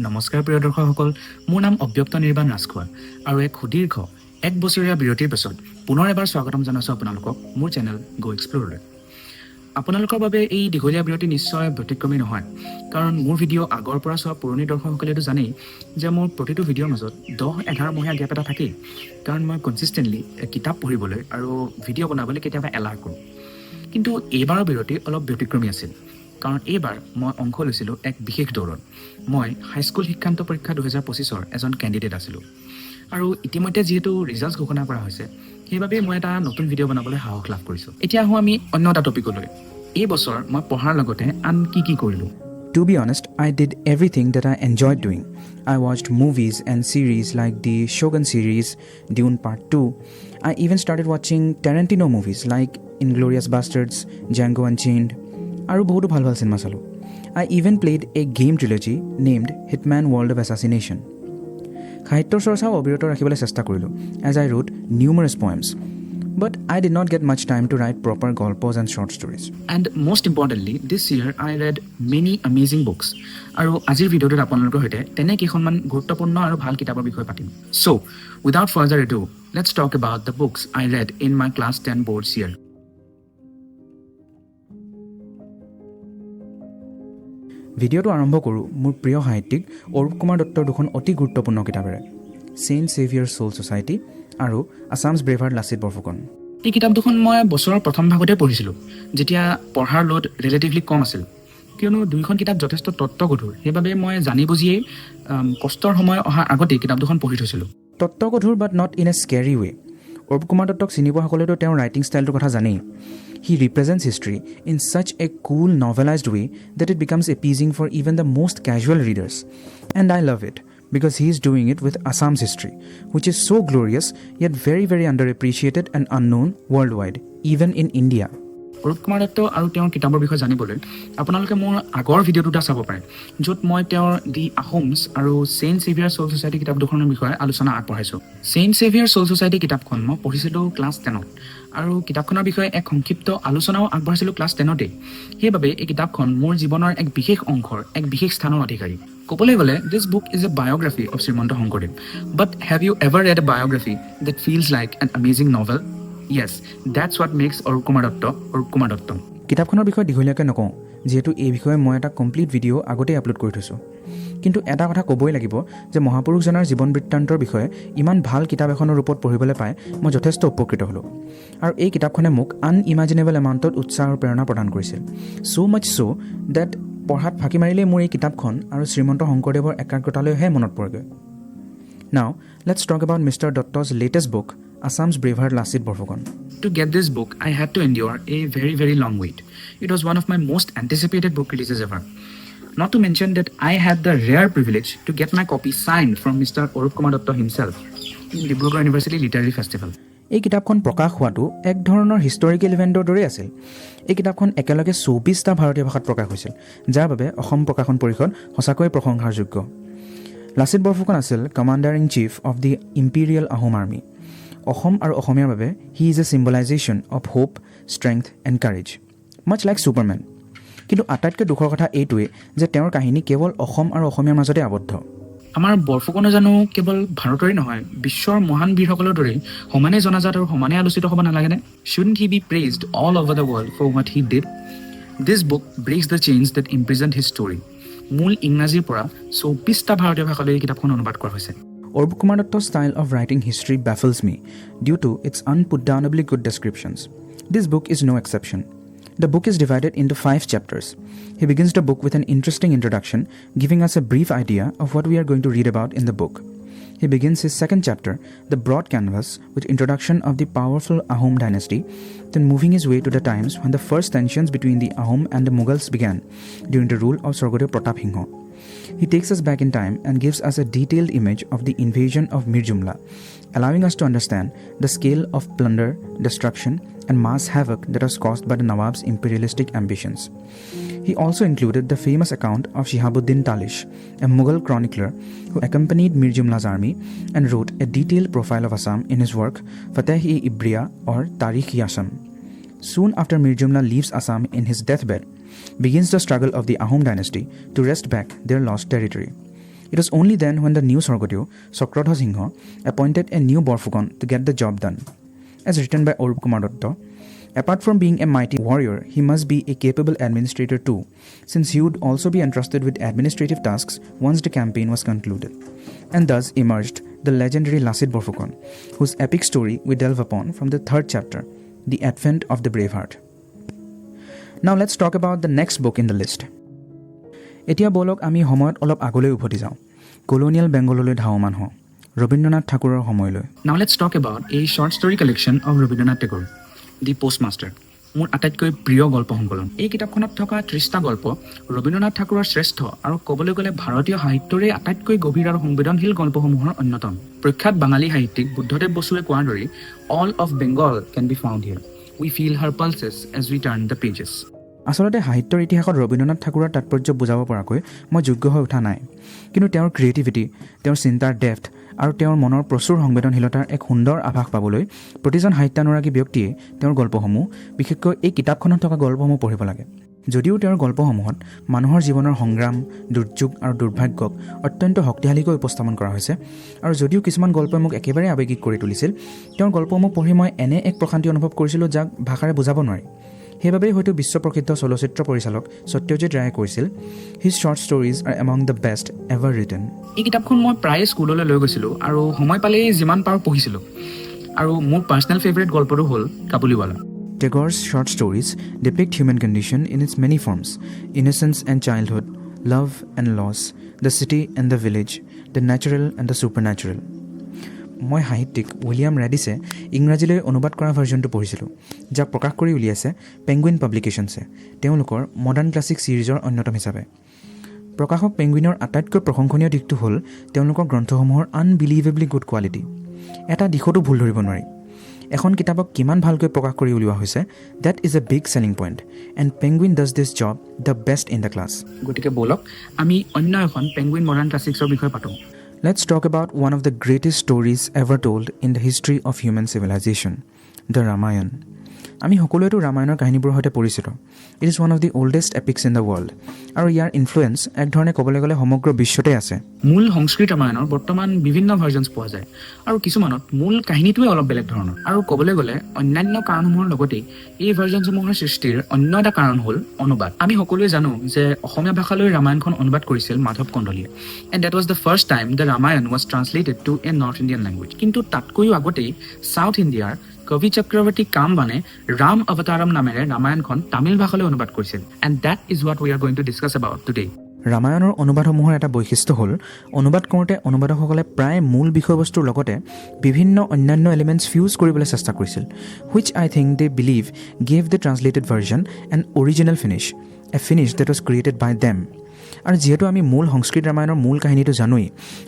নমস্কাৰ প্ৰিয় দৰ্শকসকল, মোৰ নাম অব্যক্ত নিৰ্বাণ ৰাজখোৱা আৰু এক সুদীৰ্ঘ এক বছৰীয়া বিৰতিৰ পিছত পুনৰ এবাৰ স্বাগতম জনাইছোঁ আপোনালোকক মোৰ চেনেল গো এক্সপ্ল'ৰলৈ। আপোনালোকৰ বাবে এই দীঘলীয়া বিৰতি নিশ্চয় ব্যতিক্ৰমী নহয়, কাৰণ মোৰ ভিডিঅ' আগৰ পৰা চোৱা পুৰণি দৰ্শকসকলেতো জানেই যে মোৰ প্ৰতিটো ভিডিঅ'ৰ মাজত 10-11 মহীয়া গেপ এটা থাকেই, কাৰণ মই কনচিষ্টেণ্টলি কিতাপ পঢ়িবলৈ আৰু ভিডিঅ' বনাবলৈ কেতিয়াবা এলাহ কৰোঁ। কিন্তু এইবাৰৰ বিৰতি অলপ ব্যতিক্ৰমী আছিল, কাৰণ এইবাৰ মই অংশ লৈছিলোঁ এক বিশেষ দৌৰত। মই হাইস্কুল শিক্ষান্ত পৰীক্ষা 2025ৰ এজন কেণ্ডিডেট আছিলোঁ, আৰু ইতিমধ্যে যিহেতু ৰিজাল্ট ঘোষণা কৰা হৈছে, সেইবাবে মই এটা নতুন ভিডিঅ' বনাবলৈ সাহস লাভ কৰিছোঁ। এতিয়া আহোঁ আমি অন্য এটা টপিকলৈ। এই বছৰ মই পঢ়াৰ লগতে আন কি কৰিলোঁ। To be honest, I did everything that I enjoyed doing. I watched movies and series like the Shogun series, Dune Part 2. I even started watching Tarantino movies like Inglourious Basterds, Django Unchained. আৰু বহুতো ভাল cinema চালোঁ। I even played a game trilogy named Hitman World of Assassination. সাহিত্যৰ চৰ্চাও অবিৰত ৰাখিবলৈ চেষ্টা কৰিলোঁ, as I wrote numerous poems. But I did not get much time to write proper golpos and short stories. And most importantly, this year I read many amazing books. আৰু আজিৰ ভিডিঅ'টোত আপোনালোকৰ সৈতে তেনে কেইখনমান গুৰুত্বপূৰ্ণ আৰু ভাল কিতাপৰ বিষয়ে পাতিম। So, without further ado, let's talk about the books I read in my class 10 boards year. ভিডিঅ'টো আৰম্ভ কৰোঁ মোৰ প্ৰিয় সাহিত্যিক অৰূপ কুমাৰ দত্তৰ দুখন অতি গুৰুত্বপূৰ্ণ কিতাপেৰে, ছেইণ্ট ছেভিয়াৰ ছ'ল ছ'চাইটি আৰু আছামছ ব্ৰেভাৰ্ট লাচিত বৰফুকন। এই কিতাপ দুখন মই বছৰৰ প্ৰথম ভাগতে পঢ়িছিলোঁ, যেতিয়া পঢ়াৰ লোড ৰিলেটিভলি কম আছিল, কিয়নো দুয়োখন কিতাপ যথেষ্ট তত্ত্বগধুৰ। সেইবাবে মই জানি বুজিয়েই কষ্টৰ সময় অহাৰ আগতেই কিতাপ দুখন পঢ়ি থৈছিলোঁ। তত্ত্বগধুৰ বাট নট ইন এ স্কেৰী ৱে। অৰূপ কুমাৰ দত্তক চিনি পোৱাসকলেতো তেওঁৰ ৰাইটিং ষ্টাইলটোৰ কথা জানেই। He represents history in such a cool, novelized way that it becomes appeasing for even the most casual readers. And I love it because he is doing it with Assam's history, which is so glorious yet very, very underappreciated and unknown worldwide, even in India. Arup Kumar Dutta আৰু তেওঁৰ কিতাপৰ বিষয়ে জানিবলৈ আপোনালোকে মোৰ আগৰ video' দুটা চাব পাৰে, য'ত মই তেওঁৰ দি আহোমছ আৰু ছেইণ্ট ছেভিয়াৰ ছ'ল ছ'চাইটি কিতাপ দুখনৰ বিষয়ে আলোচনা আগবঢ়াইছোঁ। ছেইণ্ট ছেভিয়াৰ ছ'ল ছ'চাইটি কিতাপখন মই পঢ়িছিলোঁ ক্লাছ 10ত, আৰু কিতাপখনৰ বিষয়ে এক সংক্ষিপ্ত আলোচনাও আগবঢ়াইছিলোঁ ক্লাছ 10তেই। সেইবাবে এই কিতাপখন মোৰ জীৱনৰ এক বিশেষ অংশৰ, এক বিশেষ স্থানৰ অধিকাৰী। ক'বলৈ গ'লে this book is a biography of Srimanta Sankardev. But have you ever read a biography that feels like an amazing novel? Yes, that's what makes Arup Kumar Dutta. কিতাপখনৰ বিষয়ে দীঘলীয়াকৈ নকওঁ, যিহেতু এই বিষয়ে মই এটা কমপ্লিট ভিডিঅ' আগতেই আপলোড কৰি থৈছোঁ। কিন্তু এটা কথা ক'বই লাগিব যে মহাপুৰুষজনাৰ জীৱন বৃত্তান্তৰ বিষয়ে ইমান ভাল কিতাপ এখনৰ ৰূপত পঢ়িবলৈ পাই মই যথেষ্ট উপকৃত হ'লোঁ। আৰু এই কিতাপখনে মোক আনইমাজিনেবল এমাউণ্টত উৎসাহ আৰু প্ৰেৰণা প্ৰদান কৰিছিল। ছ' মাছ ছ' ডেট পঢ়াত ফাঁকি মাৰিলেই মোৰ এই কিতাপখন আৰু শ্ৰীমন্ত শংকৰদেৱৰ একাগ্ৰতালৈহে মনত পৰেগৈ। Now, let's talk about Mr. Datta's latest book, Assam's Braveheart Lasit Borphukan. To get this book, I had to endure a very, very long wait. It was one of my most anticipated book releases ever. Not to mention that I had the rare privilege to get my copy signed from Mr. Arup Kumar Datta himself in Dibrugarh University Literary Festival. এই কিতাপখন প্ৰকাশ হোৱাটো এক ধৰণৰ historical ইভেণ্টৰ দৰেই আছিল। এই কিতাপখন একেলগে 24টা ভাৰতীয় ভাষাত প্ৰকাশ হৈছিল, যাৰ বাবে অসম প্ৰকাশন পৰিষদ সঁচাকৈয়ে প্ৰশংসাৰ যোগ্য। লাচিত বৰফুকন আছিল commander in chief of the imperial Ahom army. Assam আৰু অসমীয়াৰ বাবে he is a symbolization of hope, strength and courage, much like Superman. কিন্তু আটাইতকৈ দুখৰ কথা এইটোৱে যে তেওঁৰ কাহিনী কেৱল অসম আৰু অসমীয়াৰ মাজতে আবদ্ধ। আমাৰ বৰফুকনে জানো কেৱল ভাৰতৰেই নহয়, বিশ্বৰ মহান বীৰসকলৰ দৰেই সমানে জনাজাত আৰু সমানে আলোচিত হ'ব নালাগেনে? Shouldn't he be praised all over the world for what he did? This book breaks the chains that imprisoned his story. মূল ইংৰাজীৰ পৰা 24টা ভাৰতীয় ভাষালৈ এই কিতাপখন অনুবাদ কৰা হৈছে। Arup Kumar Datta's style of writing history baffles me due to its unputdownably good descriptions. This book is no exception. The book is divided into 5 chapters. He begins the book with an interesting introduction, giving us a brief idea of what we are going to read about in the book. He begins his second chapter, The Broad Canvas, with introduction of the powerful Ahom dynasty, then moving his way to the times when the first tensions between the Ahom and the Mughals began during the rule of Swargadev Pratap Singh. He takes us back in time and gives us a detailed image of the invasion of Mir Jumla, allowing us to understand the scale of plunder, destruction, and mass havoc that was caused by the Nawab's imperialistic ambitions. He also included the famous account of Shihabuddin Talish, a Mughal chronicler who accompanied Mir Jumla's army and wrote a detailed profile of Assam in his work Fateh-e-Ibriya or Tarikh-e-Assam. Soon after Mir Jumla leaves Assam in his deathbed, begins the struggle of the Ahom dynasty to wrest back their lost territory. It was only then when the new Sorgodio, Sokrodha Singha, appointed a new Borphukan to get the job done. As written by Arup Kumar Dutta, apart from being a mighty warrior, he must be a capable administrator too, since he would also be entrusted with administrative tasks once the campaign was concluded. And thus emerged the legendary Lachit Borphukan, whose epic story we delve upon from the 3rd chapter, The Advent of the Braveheart. Now let's talk about the next book in the list. এতিয়া বলক আমি সময়ত অলপ আগলৈ উভতি যাওঁ colonial বেংগললৈ ধাৱমান হওঁ ৰবীন্দ্ৰনাথ ঠাকুৰৰ সময়লৈ Now let's talk about a short story collection of Rabindranath Tagore, The Postmaster. মোৰ আটাইতকৈ প্ৰিয় গল্প সংকলন এই কিতাপখনত থকা 30টা গল্প ৰবীন্দ্ৰনাথ ঠাকুৰৰ শ্ৰেষ্ঠ আৰু ক'বলৈ গ'লে ভাৰতীয় সাহিত্যৰে আটাইতকৈ গভীৰ আৰু সংবেদনশীল গল্পসমূহৰ অন্যতম প্ৰখ্যাত বাঙালী সাহিত্যিক বুদ্ধদেৱ বসুৱে কোৱাৰ দৰে all of Bengal can be found here. We feel her pulses as we turn the pages. আচলতে সাহিত্যৰ ইতিহাসত ৰবীন্দ্ৰনাথ ঠাকুৰৰ তাৎপৰ্য বুজাব পৰাকৈ মই যোগ্য হৈ উঠা নাই কিন্তু তেওঁৰ ক্ৰিয়েটিভিটি তেওঁৰ চিন্তাৰ ডেফথ আৰু তেওঁৰ মনৰ প্ৰচুৰ সংবেদনশীলতাৰ এক সুন্দৰ আভাস পাবলৈ প্ৰতিজন সাহিত্যানুৰাগী ব্যক্তিয়ে তেওঁৰ গল্পসমূহ বিশেষকৈ এই কিতাপখনত থকা গল্পসমূহ পঢ়িব লাগে যদিও তেওঁৰ গল্পসমূহত মানুহৰ জীৱনৰ সংগ্ৰাম দুৰ্যোগ আৰু দুৰ্ভাগ্যক অত্যন্ত শক্তিশালীকৈ উপস্থাপন কৰা হৈছে আৰু যদিও কিছুমান গল্পই মোক একেবাৰে আৱেগিক কৰি তুলিছিল তেওঁৰ গল্পসমূহ পঢ়ি মই এনে এক প্ৰশান্তি অনুভৱ কৰিছিলোঁ যাক ভাষাৰে বুজাব নোৱাৰি সেইবাবেই হয়তো বিশ্বপ্ৰসিদ্ধ চলচ্চিত্ৰ পৰিচালক সত্যজিৎ ৰায়ে কৈছিল his short stories R among the best ever written এই কিতাপখন মই প্ৰায়ে স্কুললৈ লৈ গৈছিলোঁ আৰু সময় পালেই যিমান পাৰোঁ পঢ়িছিলোঁ আৰু মোৰ পাৰ্চনেল ফেভৰেট গল্পটো হ'ল Kabuliwala Tagore's short stories depict human condition in its many forms: innocence and childhood, love and loss, the city and the village, the natural and the supernatural. মই সাহিত্যিক উইলিয়াম ৰেডিছে ইংৰাজীলৈ অনুবাদ কৰা ভাৰ্জনটো পঢ়িছিলোঁ যাক প্ৰকাশ কৰি উলিয়াইছে পেংগুইন পাব্লিকেশ্যনছে তেওঁলোকৰ মডাৰ্ণ ক্লাছিক ছিৰিজৰ অন্যতম হিচাপে প্ৰকাশক পেংগুইনৰ আটাইতকৈ প্ৰশংসনীয় দিশটো হ'ল তেওঁলোকৰ গ্ৰন্থসমূহৰ আনবিলিভেবলি গুড কোৱালিটি এটা দিশতো ভুল ধৰিব নোৱাৰি এখন কিতাপক কিমান ভালকৈ প্ৰকাশ কৰি উলিওৱা হৈছে that is a big selling point and penguin does this job the best in the class গতিকে বলক আমি অন্য এখন পেংগুইন মডাৰ্ণ ক্লাছিক্সৰ বিষয়ে পাতোঁ Let's talk about one of the greatest stories ever told in the history of human civilization, the Ramayana. আমি সকলোৱেতো ৰামায়ণৰ কাহিনীবোৰৰ সৈতে পৰিচিত it is one of the oldest epics in the world আৰু ইয়াৰ ইনফ্লুৱেঞ্চ এক ধৰণে ক'বলৈ গ'লে সমগ্ৰ বিশ্বতে আছে মূল সংস্কৃত ৰামায়ণৰ বৰ্তমান বিভিন্ন ভাৰ্জনছ পোৱা যায় আৰু কিছুমানত মূল কাহিনীটোৱে অলপ বেলেগ ধৰণৰ আৰু ক'বলৈ গ'লে অন্যান্য কাৰণসমূহৰ লগতে এই ভাৰ্জনসমূহৰ সৃষ্টিৰ অন্য এটা কাৰণ হ'ল অনুবাদ আমি সকলোৱে জানো যে অসমীয়া ভাষালৈ ৰামায়ণখন অনুবাদ কৰিছিল মাধৱ কন্দলীয়ে and that was the first time the Ramayana was translated to a north Indian language কিন্তু তাতকৈও আগতেই ছাউথ ইণ্ডিয়াৰ কবি চক্ৰৱৰ্তী কামবানে ৰাম অৱতাৰম নামেৰে ৰামায়ণখন তামিল ভাষালৈ অনুবাদ কৰিছিল and that is what we are going to discuss about today ৰামায়ণৰ অনুবাদসমূহৰ এটা বৈশিষ্ট্য হ'ল অনুবাদ কৰোঁতে অনুবাদকসকলে প্ৰায় মূল বিষয়বস্তুৰ লগতে বিভিন্ন অন্যান্য এলিমেণ্টছ ফিউজ কৰিবলৈ চেষ্টা কৰিছিল which I think they believe gave the translated version and original finish a finish that was created by them আৰু যিহেতু আমি মূল সংস্কৃত ৰামায়ণৰ মূল কাহিনীটো জানোৱেই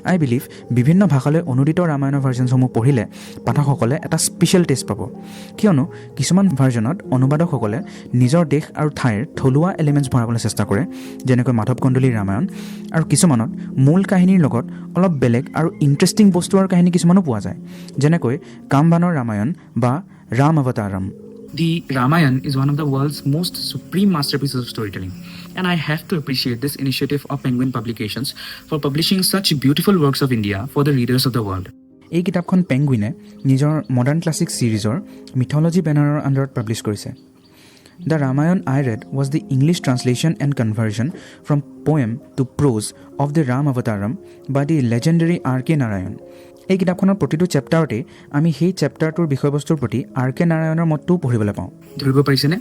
আই বিলিভ বিভিন্ন ভাষালৈ অনুদিত ৰামায়ণৰ ভাৰ্জনসমূহ পঢ়িলে পাঠকসকলে এটা স্পেচিয়েল টেষ্ট পাব কিয়নো কিছুমান ভাৰ্জনত অনুবাদকসকলে নিজৰ দেশ আৰু ঠাইৰ থলুৱা এলিমেণ্টছ ভৰাবলৈ চেষ্টা কৰে যেনেকৈ মাধৱ কন্দলীৰ ৰামায়ণ আৰু কিছুমানত মূল কাহিনীৰ লগত অলপ বেলেগ আৰু ইণ্টাৰেষ্টিং বস্তু আৰু কাহিনী কিছুমানো পোৱা যায় যেনেকৈ কামবানৰ ৰামায়ণ বা Ram Avataram The Ramayana is one of the world's most supreme masterpieces of storytelling, and I have to appreciate this initiative of Penguin Publications for publishing such beautiful works of India for the readers of the world. এই কিতাপখন পেংগুইনে নিজৰ modern classic ছিৰিজৰ mythology বেনাৰৰ আণ্ডাৰত publish কৰিছে the Ramayana I read was the English translation and conversion from poem to prose of the Rama Avataram by the legendary R K Narayan এই কিতাপখনৰ প্ৰতিটো চেপ্টাৰতে আমি সেই চেপ্টাৰটোৰ বিষয়বস্তুৰ প্ৰতি আৰ কে নাৰায়ণৰ মতটোও পঢ়িবলৈ পাওঁ ধৰিব পাৰিছেনে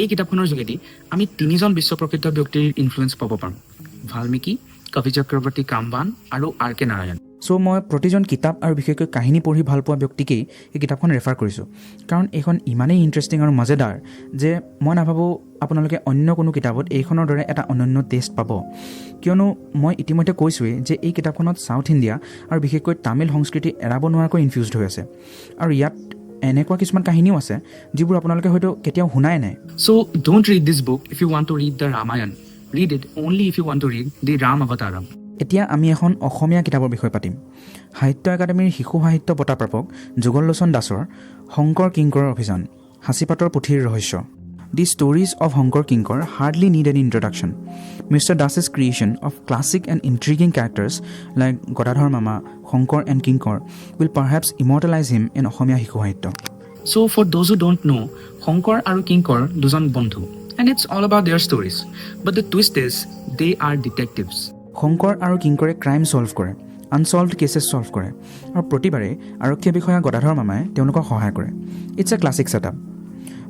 এই কিতাপখনৰ যোগেদি আমি তিনিজন বিশ্বপ্ৰসিদ্ধ ব্যক্তিৰ ইনফ্লুৱেঞ্চ পাব পাৰোঁ ভালমিকি কবি চক্ৰৱৰ্তী কামবান আৰু আৰ কে নাৰায়ণ চ' মই প্ৰতিজন কিতাপ আৰু বিশেষকৈ কাহিনী পঢ়ি ভাল পোৱা ব্যক্তিকেই এই কিতাপখন ৰেফাৰ কৰিছোঁ কাৰণ এইখন ইমানেই ইণ্টাৰেষ্টিং আৰু মজেদাৰ যে মই নাভাবোঁ আপোনালোকে অন্য কোনো কিতাপত এইখনৰ দৰে এটা অনন্য টেষ্ট পাব কিয়নো মই ইতিমধ্যে কৈছোঁৱেই যে এই কিতাপখনত ছাউথ ইণ্ডিয়া আৰু বিশেষকৈ তামিল সংস্কৃতি এৰাব নোৱাৰাকৈ ইনফিউজড হৈ আছে আৰু ইয়াত এনেকুৱা কিছুমান কাহিনীও আছে যিবোৰ আপোনালোকে হয়তো কেতিয়াও শুনাই নাই so' don't read this book if you want to read the Ramayana read it only if you want to read the Rama Avataram এতিয়া আমি এখন অসমীয়া কিতাপৰ বিষয়ে পাতিম সাহিত্য একাডেমীৰ শিশু সাহিত্য বঁটা প্ৰাপক যুগল লোচন দাসৰ শংকৰ কিংকৰৰ অভিযান সাঁচিপাতৰ পুথিৰ ৰহস্য The stories of Honkor Kinkor hardly need any introduction. Mr. Das's creation of classic and intriguing characters like Godadhar Mama, Honkor and Kinkor will perhaps immortalize him in Ahomia Hiku Sahitya. So for those who don't know, Honkor আৰু Kinkor দুজন বন্ধু and it's all about their stories. But the twist is they are detectives. Honkor আৰু Kinkore crime solve কৰে, unsolved cases solve কৰে, আৰু প্ৰতিবাৰে আৰক্ষী বিষয়া গদাধৰ মামাই তেওঁলোকক সহায় কৰে. It's a classic setup.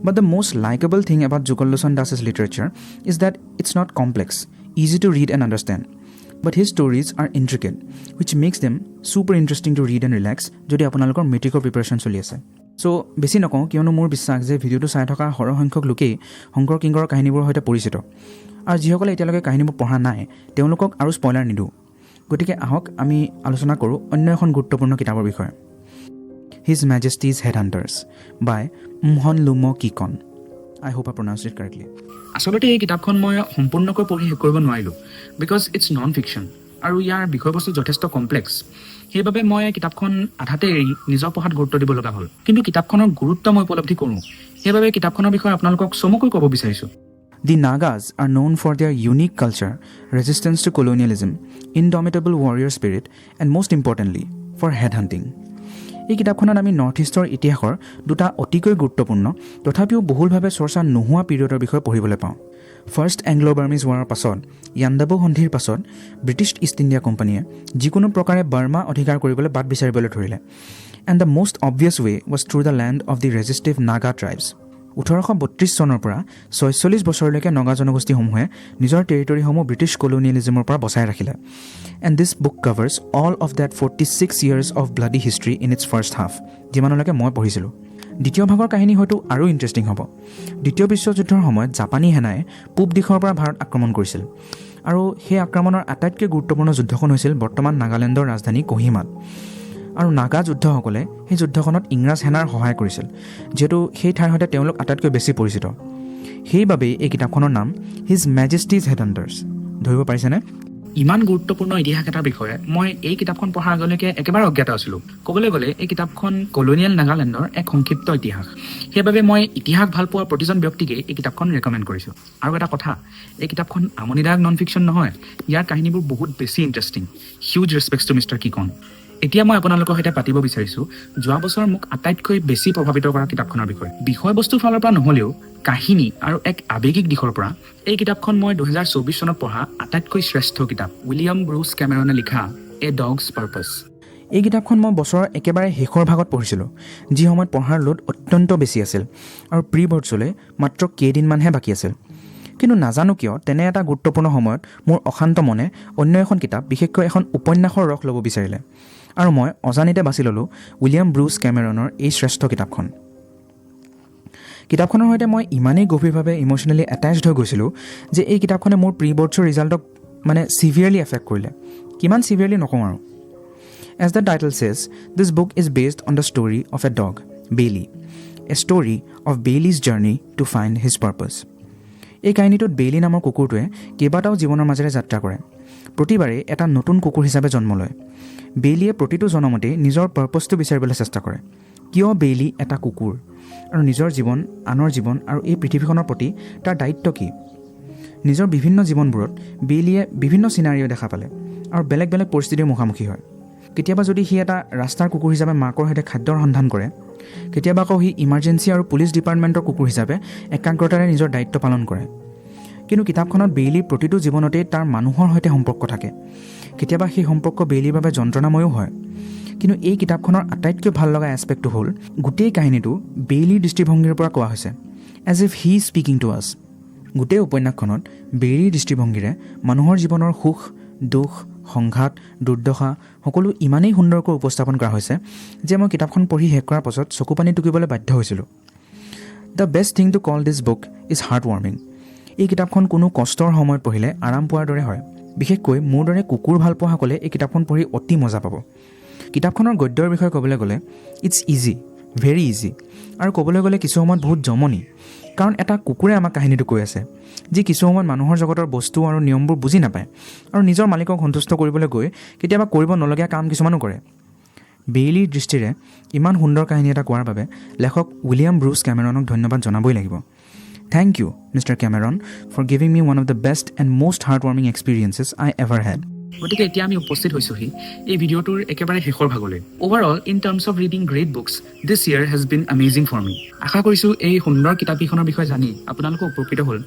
But the most likable thing about Jugal Losan Das's literature is that it's not complex, easy to read and understand. But his stories are intricate, which makes them super interesting to read and relax যদি আপোনালোকৰ মেট্ৰিকৰ preparation চলি আছে. So বেছি নকওঁ কিয়নো মোৰ বিশ্বাস যে ভিডিঅ'টো চাই থকা সৰহসংখ্যক লোকেই শংকৰ কিংকৰৰ কাহিনীবোৰৰ সৈতে পৰিচিত, আৰু যিসকলে এতিয়ালৈকে কাহিনীবোৰ পঢ়া নাই তেওঁলোকক আৰু স্পইলাৰ নিদিওঁ. গতিকে আহক আমি আলোচনা কৰোঁ অন্য এখন গুৰুত্বপূৰ্ণ কিতাপৰ বিষয়ে. His Majesty's Headhunters by Mmhonlumo Kikon. I hope I pronounced it correctly. আচলতে এই কিতাপখন মই সম্পূৰ্ণকৈ পঢ়ি শেষ কৰিব নোৱাৰিলোঁ বিকজ ইটছ নন ফিকশ্যন আৰু ইয়াৰ বিষয়বস্তু যথেষ্ট কমপ্লেক্স. সেইবাবে মই কিতাপখন আধাতে এৰি নিজৰ পঢ়াত গুৰুত্ব দিব লগা হ'ল. কিন্তু কিতাপখনৰ গুৰুত্ব মই উপলব্ধি কৰোঁ, সেইবাবে কিতাপখনৰ বিষয়ে আপোনালোকক চমুকৈ ক'ব বিচাৰিছোঁ. The Nagas are known for their unique culture, resistance to colonialism, indomitable warrior spirit, and most importantly, for headhunting. এই কিতাপখনত আমি নৰ্থ ইষ্টৰ ইতিহাসৰ দুটা অতিকৈ গুৰুত্বপূৰ্ণ তথাপিও বহুলভাৱে চৰ্চা নোহোৱা পিৰিয়ডৰ বিষয়ে পঢ়িবলৈ পাওঁ. ফাৰ্ষ্ট এংলো বাৰ্মিজ ৱাৰৰ পাছত ইয়াণ্ডাবু সন্ধিৰ পাছত ব্ৰিটিছ ইষ্ট ইণ্ডিয়া কোম্পানীয়ে যিকোনো প্ৰকাৰে বাৰ্মা অধিকাৰ কৰিবলৈ বাট বিচাৰিবলৈ ধৰিলে. And the most obvious way was through the land of the resistive Naga tribes. 1832 চনৰ পৰা 46 বছৰলৈকে নগা জনগোষ্ঠীসমূহে নিজৰ টেৰিটৰীসমূহ ব্ৰিটিছ কলোনিয়েলিজমৰ পৰা বচাই ৰাখিলে. And this book covers all of that 46 years of bloody history in its first half, যিমানলৈকে মই পঢ়িছিলোঁ. দ্বিতীয় ভাগৰ কাহিনী হয়তো আৰু ইণ্টাৰেষ্টিং হ'ব. দ্বিতীয় বিশ্বযুদ্ধৰ সময়ত জাপানী সেনাই পূব দিশৰ পৰা ভাৰত আক্ৰমণ কৰিছিল, আৰু সেই আক্ৰমণৰ আটাইতকৈ গুৰুত্বপূৰ্ণ যুদ্ধখন হৈছিল বৰ্তমান নাগালেণ্ডৰ ৰাজধানী কোহিমাত. আৰু নাগা যুদ্ধসকলে সেই যুদ্ধখনত ইংৰাজ সেনাৰ সহায় কৰিছিল, যিহেতু সেই ঠাইৰ সৈতে তেওঁলোক আটাইতকৈ বেছি পৰিচিত. সেইবাবেই এই কিতাপখনৰ নাম হিজ মেজেষ্টিজ হেডহাণ্টাৰ্ছ. ধৰিব পাৰিছেনে? ইমান গুৰুত্বপূৰ্ণ ইতিহাস এটাৰ বিষয়ে মই এই কিতাপখন পঢ়াৰ আগলৈকে একেবাৰে অজ্ঞাত আছিলোঁ. ক'বলৈ গ'লে এই কিতাপখন কলোনিয়েল নাগালেণ্ডৰ এক সংক্ষিপ্ত ইতিহাস. সেইবাবে মই ইতিহাস ভাল পোৱা প্ৰতিজন ব্যক্তিকে এই কিতাপখন ৰেকমেণ্ড কৰিছোঁ. আৰু এটা কথা, এই কিতাপখন আমনিদায়ক নন ফিকশ্যন নহয়, ইয়াৰ কাহিনীবোৰ বহুত বেছি interesting. Huge respects to mister Kikon. এতিয়া মই আপোনালোকৰ সৈতে পাতিব বিচাৰিছোঁ যোৱা বছৰ মোক আটাইতকৈ বেছি প্ৰভাৱিত কৰা কিতাপখনৰ বিষয়ে. বিষয়বস্তুৰ ফালৰ পৰা নহ'লেও কাহিনী আৰু এক আৱেগিক দিশৰ পৰা এই কিতাপখন মই 2024 চনত পঢ়া আটাইতকৈ শ্ৰেষ্ঠ কিতাপ. উইলিয়াম ব্ৰুচ কেমেৰনে লিখা এ ডগছ পাৰ্পাছ. এই কিতাপখন মই বছৰৰ একেবাৰে শেষৰ ভাগত পঢ়িছিলোঁ, যি সময়ত পঢ়াৰ লোড অত্যন্ত বেছি আছিল আৰু প্ৰি বৰ্ডছলৈ মাত্ৰ কেইদিনমানহে বাকী আছিল. কিন্তু নাজানো কিয় তেনে এটা গুৰুত্বপূৰ্ণ সময়ত মোৰ অশান্ত মনে অন্য এখন কিতাপ, বিশেষকৈ এখন উপন্যাসৰ ৰস ল'ব বিচাৰিলে, আৰু মই অজানিতে বাছি ল'লোঁ উইলিয়াম ব্ৰুচ কেমেৰনৰ এই শ্ৰেষ্ঠ কিতাপখন. কিতাপখনৰ সৈতে মই ইমানেই গভীৰভাৱে ইম'চনেলি এটাচড হৈ গৈছিলোঁ যে এই কিতাপখনে মোৰ প্ৰি বৰ্ডছৰ ৰিজাল্টক চিভিয়াৰলি এফেক্ট কৰিলে. কিমান চিভিয়াৰলি নকওঁ আৰু. As the title says, this book is based on the story of a dog, Bailey, a story of Bailey's journey to find his purpose. এই কাহিনীটোত বেইলি নামৰ কুকুৰটোৱে কেইবাটাও জীৱনৰ মাজেৰে যাত্ৰা কৰে. প্ৰতিবাৰেই এটা নতুন কুকুৰ হিচাপে জন্ম লয়. বেইলিয়ে প্ৰতিটো জনমতেই নিজৰ পাৰ্পছটো বিচাৰিবলৈ চেষ্টা কৰে. কিয় বেইলি এটা কুকুৰ, আৰু নিজৰ জীৱন, আনৰ জীৱন আৰু এই পৃথিৱীখনৰ প্ৰতি তাৰ দায়িত্ব কি? নিজৰ বিভিন্ন জীৱনবোৰত বেইলিয়ে বিভিন্ন চিনাৰিও দেখা পালে আৰু বেলেগ বেলেগ পৰিস্থিতিৰ মুখামুখি হয়. কেতিয়াবা যদি সি এটা ৰাস্তাৰ কুকুৰ হিচাপে মাকৰ সৈতে খাদ্যৰ সন্ধান কৰে, কেতিয়াবা আকৌ সি ইমাৰ্জেঞ্চি আৰু পুলিচ ডিপাৰ্টমেণ্টৰ কুকুৰ হিচাপে একাগ্ৰতাৰে নিজৰ দায়িত্ব পালন কৰে. কিন্তু কিতাপখনত বেইলিৰ প্ৰতিটো জীৱনতেই তাৰ মানুহৰ সৈতে সম্পৰ্ক থাকে. কেতিয়াবা সেই সম্পৰ্ক বেইলিৰ বাবে যন্ত্ৰণাময়ো হয়. কিন্তু এই কিতাপখনৰ আটাইতকৈ ভাল লগা এছপেক্টটো হ'ল গোটেই কাহিনীটো বেইলিৰ দৃষ্টিভংগীৰ পৰা কোৱা হৈছে, as if he speaking to us. গোটেই উপন্যাসখনত বেইলিৰ দৃষ্টিভংগীৰে মানুহৰ জীৱনৰ সুখ, দুখ, সংঘাত, দুৰ্দশা সকলো ইমানেই সুন্দৰকৈ উপস্থাপন কৰা হৈছে যে মই কিতাপখন পঢ়ি শেষ কৰাৰ পাছত চকুপানী টুকিবলৈ বাধ্য হৈছিলোঁ. The best thing to call this book is heart warming. এই কিতাপখন কোনো কষ্টৰ সময়ত পঢ়িলে আৰাম পোৱাৰ দৰে হয়. বিশেষকৈ মোৰ দৰে কুকুৰ ভাল পোৱাসকলে এই কিতাপখন পঢ়ি অতি মজা পাব. কিতাপখনৰ গদ্যৰ বিষয়ে ক'বলৈ গ'লে ইটছ ইজি, ভেৰি ইজি, আৰু ক'বলৈ গ'লে কিছু সময়ত বহুত জমনি, কাৰণ এটা কুকুৰে আমাক কাহিনীটো কৈ আছে, যি কিছু সময়ত মানুহৰ জগতৰ বস্তু আৰু নিয়মবোৰ বুজি নাপায় আৰু নিজৰ মালিকক সন্তুষ্ট কৰিবলৈ গৈ কেতিয়াবা কৰিব নলগীয়া কাম কিছুমানো কৰে. বেইলিৰ দৃষ্টিৰে ইমান সুন্দৰ কাহিনী এটা কোৱাৰ বাবে লেখক উইলিয়াম ব্ৰুচ কেমেৰনক ধন্যবাদ জনাবই লাগিব. Thank you, Mr. Cameron, for giving me one of the best and most heartwarming experiences I ever had. গতিকে এতিয়া আমি উপস্থিত হৈছোহি এই ভিডিঅ'টোৰ একেবাৰে শেষৰ ভাগলৈ। Overall in terms of reading great books this year has been amazing for me. আশা কৰিছোঁ এই সুন্দৰ কিতাপকেইখনৰ বিষয়ে জানি আপোনালোকে উপকৃত হ'ল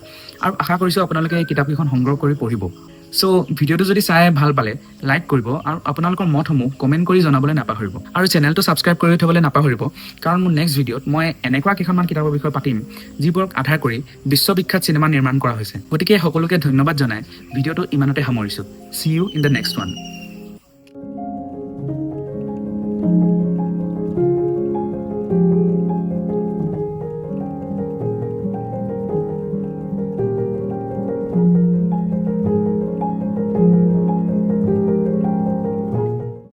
আৰু আশা কৰিছোঁ আপোনালোকে এই কিতাপকেইখন সংগ্ৰহ কৰি পঢ়িব। চ' ভিডিঅ'টো যদি চাই ভাল পালে লাইক কৰিব আৰু আপোনালোকৰ মতসমূহ কমেণ্ট কৰি জনাবলৈ নাপাহৰিব আৰু চেনেলটো ছাবস্ক্ৰাইব কৰি থ'বলৈ নাপাহৰিব, কাৰণ মোৰ নেক্সট ভিডিঅ'ত মই এনেকুৱা কেইখনমান কিতাপৰ বিষয়ে পাতিম যিবোৰক আধাৰ কৰি বিশ্ববিখ্যাত চিনেমা নিৰ্মাণ কৰা হৈছে। গতিকে সকলোকে ধন্যবাদ জনাই ভিডিঅ'টো ইমানতে সামৰিছোঁ। See you in the next one.